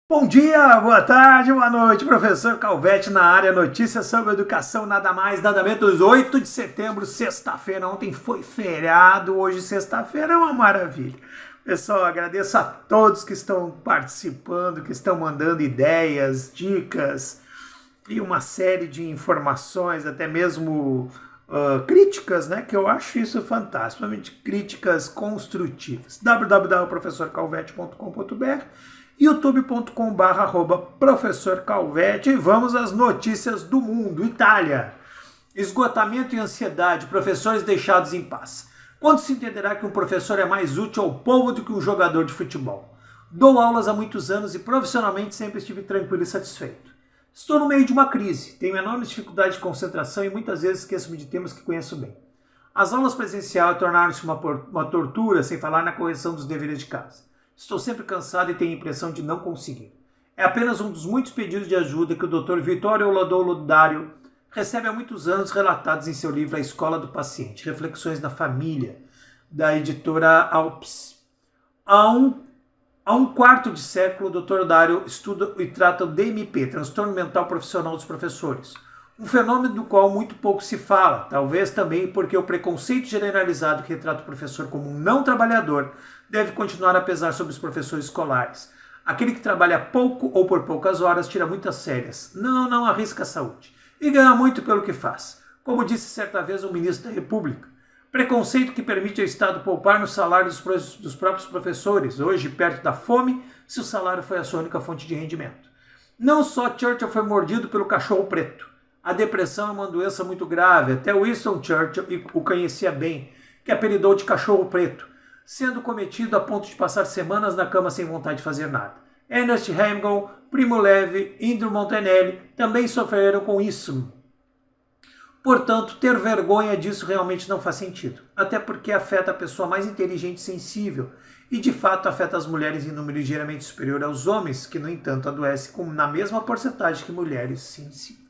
Bom dia, boa tarde, boa noite, professor Calvete na área, notícias sobre educação, nada mais, nada menos, 8 de setembro, sexta-feira, ontem foi feriado, hoje sexta-feira é uma maravilha. Pessoal, agradeço a todos que estão participando, que estão mandando ideias, dicas e uma série de informações, até mesmo críticas, né, que eu acho isso fantástico, principalmente críticas construtivas. www.professorcalvete.com.br youtube.com/professor Calvete. E vamos às notícias do mundo. Itália. Esgotamento e ansiedade, professores deixados em paz. Quando se entenderá que um professor é mais útil ao povo do que um jogador de futebol? Dou aulas há muitos anos e profissionalmente sempre estive tranquilo e satisfeito. Estou no meio de uma crise, tenho enorme dificuldade de concentração e muitas vezes esqueço-me de temas que conheço bem. As aulas presenciais tornaram-se uma tortura, sem falar na correção dos deveres de casa. Estou sempre cansado e tenho a impressão de não conseguir. É apenas um dos muitos pedidos de ajuda que o Dr. Vittorio Lodario recebe há muitos anos, relatados em seu livro A Escola do Paciente, Reflexões da Família, da editora Alpes. Há um quarto de século, o Dr. Lodario estuda e trata o DMP, transtorno mental profissional dos professores, um fenômeno do qual muito pouco se fala, talvez também porque o preconceito generalizado que retrata o professor como um não trabalhador deve continuar a pesar sobre os professores escolares. Aquele que trabalha pouco ou por poucas horas tira muitas férias, não arrisca a saúde e ganha muito pelo que faz. Como disse certa vez um ministro da República, preconceito que permite ao Estado poupar no salário dos próprios professores, hoje perto da fome, se o salário foi a sua única fonte de rendimento. Não só Churchill foi mordido pelo cachorro preto. A depressão é uma doença muito grave, até Winston Churchill o conhecia bem, que apelidou de cachorro preto, sendo cometido a ponto de passar semanas na cama sem vontade de fazer nada. Ernest Hemingway, Primo Levi, Indro Montanelli também sofreram com isso. Portanto, ter vergonha disso realmente não faz sentido, até porque afeta a pessoa mais inteligente e sensível, e de fato afeta as mulheres em número ligeiramente superior aos homens, que no entanto adoecem na mesma porcentagem que mulheres sensíveis.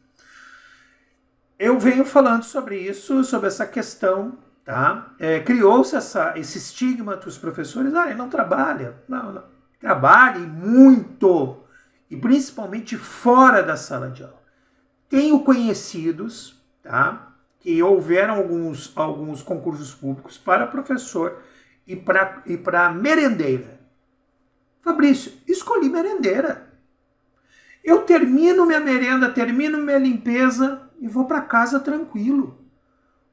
Eu venho falando sobre isso, sobre essa questão, tá? Criou-se esse estigma entre os professores, ele não trabalha. Não. Trabalhe muito, e principalmente fora da sala de aula. Tenho conhecidos, tá? Que houveram alguns concursos públicos para professor e para merendeira. Fabrício, escolhi merendeira. Eu termino minha merenda, termino minha limpeza e vou para casa tranquilo.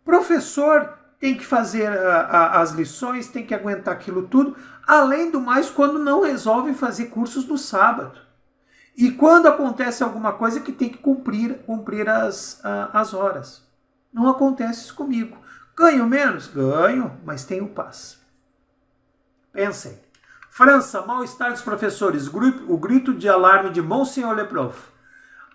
Professor tem que fazer as lições, tem que aguentar aquilo tudo, além do mais quando não resolve fazer cursos no sábado. E quando acontece alguma coisa que tem que cumprir as horas. Não acontece isso comigo. Ganho menos? Ganho, mas tenho paz. Pensem. França, mal-estar dos professores, o grito de alarme de Monseigneur Le Prof.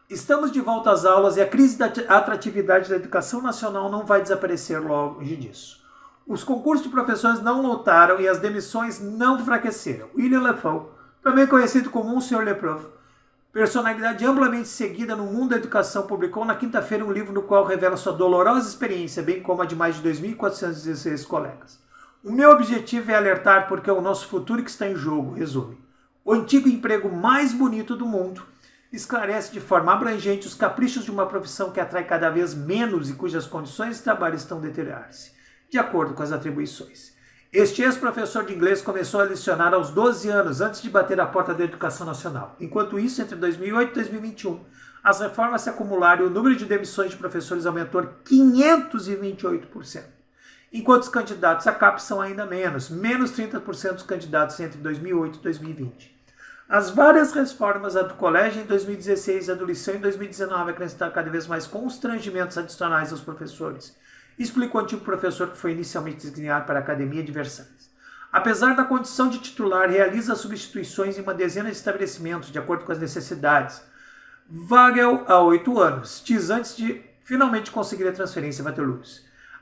Estamos de volta às aulas e a crise da atratividade da educação nacional não vai desaparecer longe disso. Os concursos de professores não lotaram e as demissões não enfraqueceram. William Lefau, também conhecido como Monseigneur Le Prof, personalidade amplamente seguida no mundo da educação, publicou na quinta-feira um livro no qual revela sua dolorosa experiência, bem como a de mais de 2.416 colegas. O meu objetivo é alertar porque é o nosso futuro que está em jogo, resume. O antigo emprego mais bonito do mundo esclarece de forma abrangente os caprichos de uma profissão que atrai cada vez menos e cujas condições de trabalho estão a deteriorar-se, de acordo com as atribuições. Este ex-professor de inglês começou a lecionar aos 12 anos, antes de bater a porta da educação nacional. Enquanto isso, entre 2008 e 2021, as reformas se acumularam e o número de demissões de professores aumentou 528%. Enquanto os candidatos a CAP são ainda menos 30% dos candidatos entre 2008 e 2020. As várias reformas, a do colégio em 2016 e a do liceu em 2019, acrescentaram cada vez mais constrangimentos adicionais aos professores, explicou o antigo professor que foi inicialmente designado para a academia de Versalhes. Apesar da condição de titular, realiza substituições em uma dezena de estabelecimentos, de acordo com as necessidades. Wagel há 8 anos, diz antes de finalmente conseguir a transferência em Waterloo.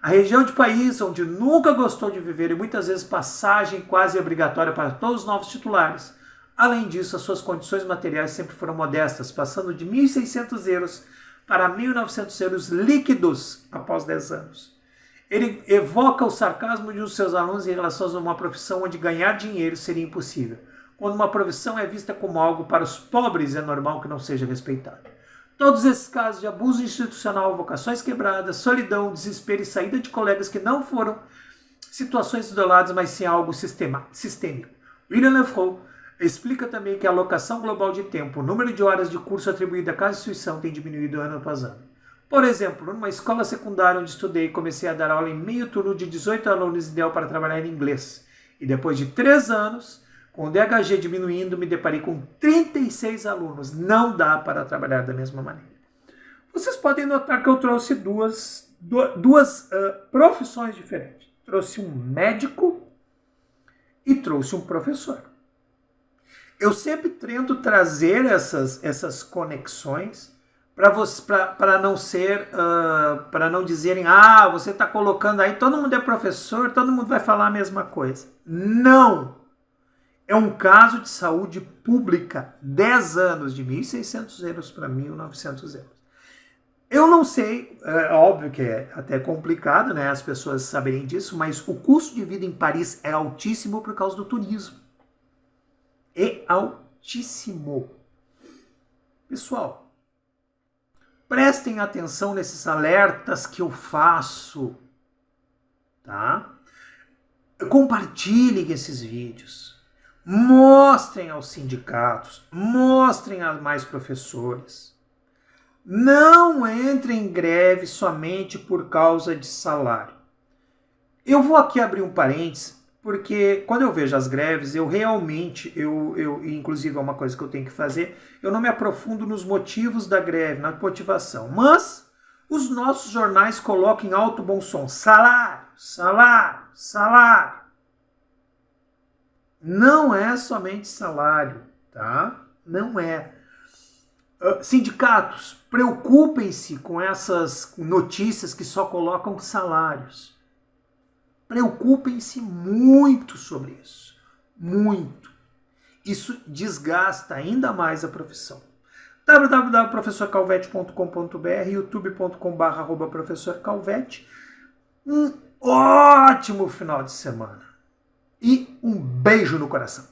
A região de país onde nunca gostou de viver e muitas vezes passagem quase obrigatória para todos os novos titulares. Além disso, as suas condições materiais sempre foram modestas, passando de 1.600 euros para 1.900 euros líquidos após 10 anos. Ele evoca o sarcasmo de um de seus alunos em relação a uma profissão onde ganhar dinheiro seria impossível. Quando uma profissão é vista como algo para os pobres, é normal que não seja respeitada. Todos esses casos de abuso institucional, vocações quebradas, solidão, desespero e saída de colegas que não foram situações isoladas, mas sim algo sistêmico. William Lefroy explica também que a alocação global de tempo, o número de horas de curso atribuído a cada instituição tem diminuído ano após ano. Por exemplo, numa escola secundária onde estudei, comecei a dar aula em meio turno de 18 alunos, ideal para trabalhar em inglês. E depois de 3 anos, com o DHG diminuindo, me deparei com 36 alunos. Não dá para trabalhar da mesma maneira. Vocês podem notar que eu trouxe duas profissões diferentes. Trouxe um médico e trouxe um professor. Eu sempre tento trazer essas conexões para não dizerem, você está colocando aí, todo mundo é professor, todo mundo vai falar a mesma coisa. Não! É um caso de saúde pública, 10 anos, de 1.600 euros para 1.900 euros. Eu não sei, é óbvio que é até complicado, né, as pessoas saberem disso, mas o custo de vida em Paris é altíssimo por causa do turismo. É altíssimo. Pessoal, prestem atenção nesses alertas que eu faço, tá? Compartilhem esses vídeos. Mostrem aos sindicatos, mostrem a mais professores. Não entrem em greve somente por causa de salário. Eu vou aqui abrir um parênteses, porque quando eu vejo as greves, eu realmente, inclusive é uma coisa que eu tenho que fazer, eu não me aprofundo nos motivos da greve, na motivação. Mas os nossos jornais colocam em alto bom som: salário, salário, salário. Não é somente salário, tá? Não é. Sindicatos, preocupem-se com essas notícias que só colocam salários. Preocupem-se muito sobre isso. Muito. Isso desgasta ainda mais a profissão. www.professorcalvete.com.br, youtube.com/professorcalvete. Um ótimo final de semana. E um beijo no coração.